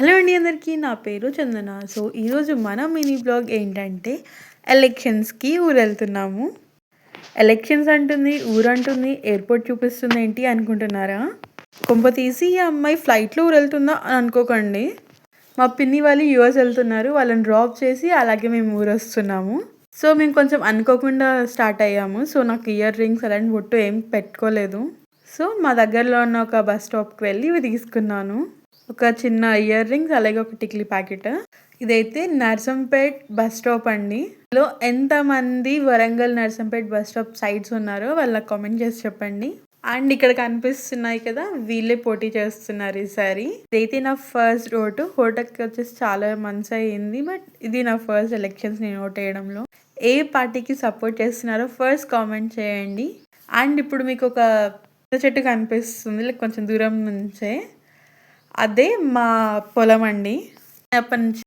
Hello అండి అందరికీ. నా పేరు చందన. సో, ఈరోజు మన మినీ బ్లాగ్ ఏంటంటే ఎలక్షన్స్‌కి ఊరెళ్తున్నాము. ఎలక్షన్స్ అంటుంది, ఊరంటుంది, ఎయిర్‌పోర్ట్ చూపిస్తుందేంటి అనుకుంటున్నారా? కొంపతీసి ఈ అమ్మాయి ఫ్లైట్‌లో ఊరెళ్తుందా అని అనుకోకండి. మా పిన్ని వాళ్ళు యూఎస్ ఎళ్తున్నారు. వాళ్ళని డ్రాప్ చేసి అలాగే మేము ఊరొస్తున్నాము. సో, మేము కొంచెం అనుకోకుండా స్టార్ట్ అయ్యాము. సో, నాకు ఇయర్ రింగ్స్ అలాంటి బొట్టు ఏం పెట్టుకోలేదు. సో, మా దగ్గరలో ఉన్న ఒక బస్ స్టాప్‌కి వెళ్ళి ఇవి తీసుకున్నాను. ఒక చిన్న ఇయర్ రింగ్స్ అలాగే ఒక టిక్లీ ప్యాకెట్. ఇదైతే నర్సంపేట్ బస్ స్టాప్ అండి. లో ఎంతమంది Warangal Narsampet bus stop sides ఉన్నారో వాళ్ళకి కామెంట్ చేసి చెప్పండి. అండ్ ఇక్కడ కనిపిస్తున్నాయి కదా, వీళ్ళే పోటీ చేస్తున్నారు ఈసారి. ఇదైతే నా ఫస్ట్ ఓటు. ఓటకి వచ్చేసి చాలా మంత్స్ అయ్యింది. బట్ ఇది నా ఫస్ట్ ఎలక్షన్స్ నేను ఓట్ వేయడంలో. ఏ పార్టీకి సపోర్ట్ చేస్తున్నారో ఫస్ట్ కామెంట్ చేయండి. అండ్ ఇప్పుడు మీకు ఒక చెట్టు కనిపిస్తుంది కొంచెం దూరం నుంచే. అదే మా పొలం అండి. అప్పటి నుంచి